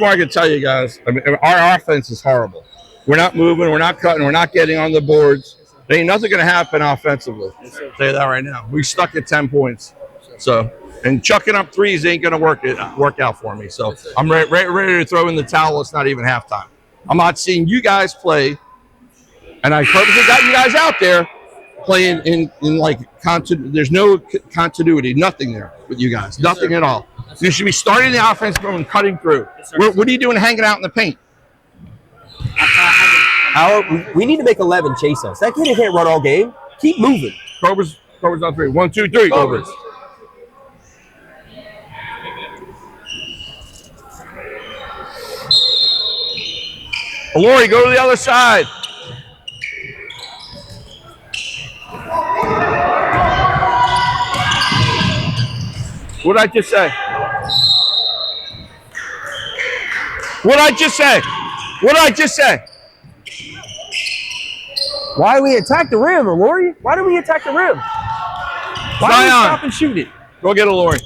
I can tell you guys, I mean, our offense is horrible. We're not moving, we're not cutting, we're not getting on the boards. There ain't nothing going to happen offensively. I'll tell you that right now. We stuck at 10 points. So, and chucking up threes ain't going to work out for me. So I'm ready to throw in the towel. It's not even halftime. I'm not seeing you guys play, and I purposely got you guys out there playing in like there's no continuity, nothing there with you guys, nothing at all. You should be starting the offense and cutting through. What are you doing hanging out in the paint? We need to make 11 chase us. That kid can't run all game. Keep moving. Cobra's on three. 1, 2, 3. Cobra's. Lori, go to the other side. What did I just say? What did I just say? What did I just say? Why do we attack the rim, Lori? Why do we attack the rim? Why do we stop and shoot it? Go get it, Lori.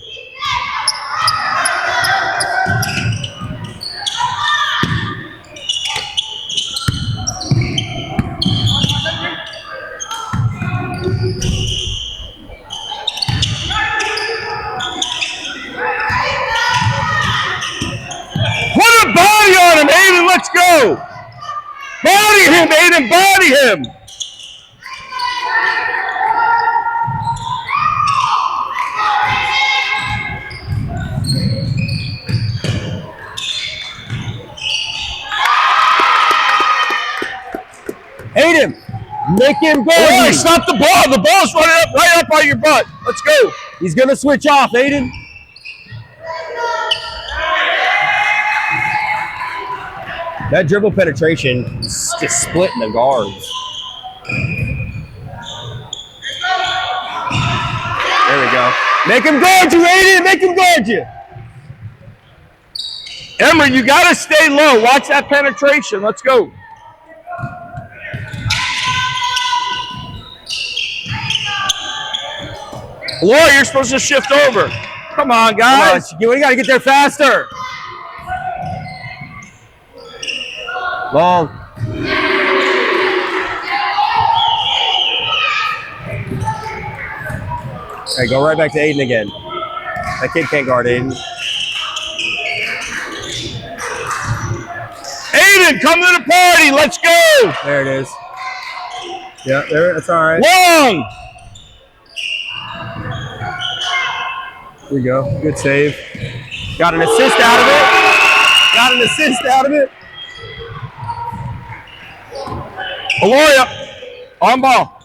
Put a body on him, Aiden. Let's go. Body him, Aiden. Body him. Aiden, make him go. Hey, stop the ball. The ball's running up right up on your butt. Let's go. He's going to switch off, Aiden. That dribble penetration is just splitting the guards. There we go. Make him guard you, Aiden. Make him guard you. Emery, you got to stay low. Watch that penetration. Let's go. Laura, you're supposed to shift over. Come on, guys. Come on, we got to get there faster. Long. All right, go right back to Aiden again. That kid can't guard Aiden. Aiden, come to the party. Let's go. There it is. Yeah, there. That's all right. Long. Here we go. Good save. Got an assist out of it. Got an assist out of it. Aloria, on ball.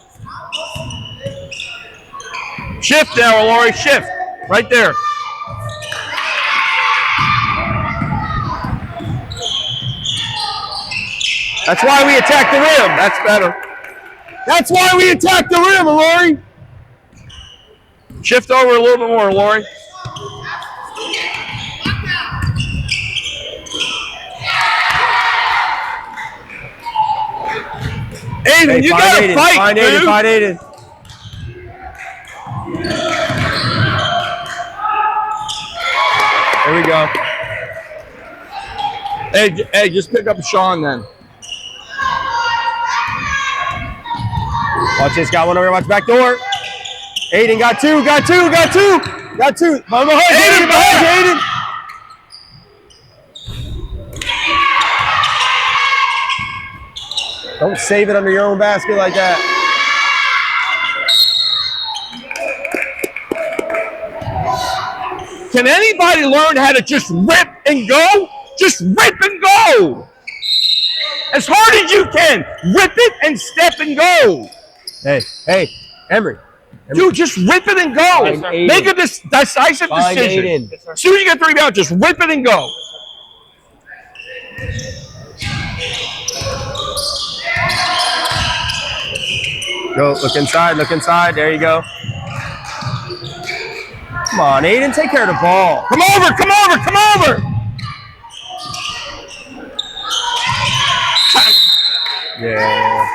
Shift now, Aloria, shift. Right there. That's why we attack the rim. That's better. That's why we attack the rim, Aloria. Shift over a little bit more, Aloria. Aiden, hey, you gotta Aiden. Fight, dude. Aiden, find Aiden. There we go. Hey, just pick up Sean then. Watch this, got one over here, watch back door. Aiden got two. Behind Aiden. Don't save it under your own basket like that. Can anybody learn how to just rip and go? Just rip and go. As hard as you can. Rip it and step and go. Hey, Emery. Dude, just rip it and go. Make a decisive decision. As soon as you get 3 rebounds, just rip it and go. Go, look inside. There you go. Come on, Aiden, take care of the ball. Come over. Yeah.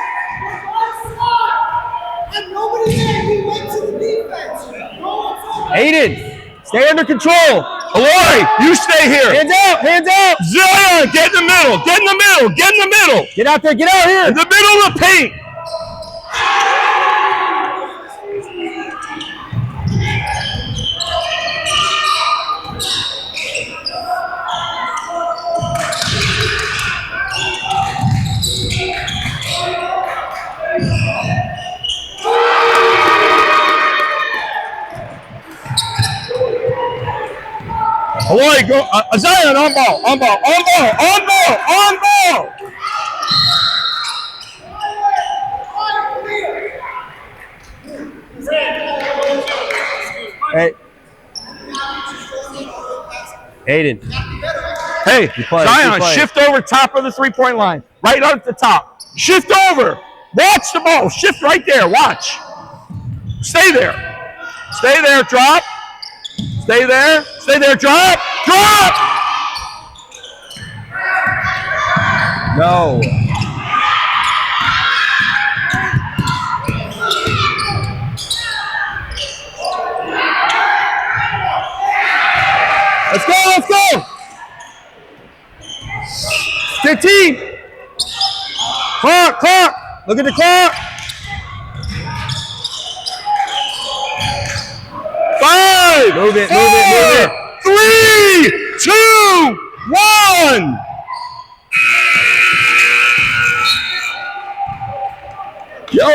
Aiden, stay under control. Aloy, you stay here. Hands out, hands out. Zion, get in the middle. Get in the middle. Get in the middle. Get out there, get out here. In the middle of the paint. Aloy, go. Zion, on ball, on ball, on ball, on ball, on ball. Hey. Aiden. Hey, playing, Zion, shift over top of the three-point line. Right up at the top. Shift over. Watch the ball. Shift right there. Watch. Stay there. Stay there. Drop. Stay there. Stay there. Drop. Drop. No. Let's go, let's go. 15. Clock, clock. Look at the clock. 5. Move it, 4, move it, move it. 3, 2, 1. Yo.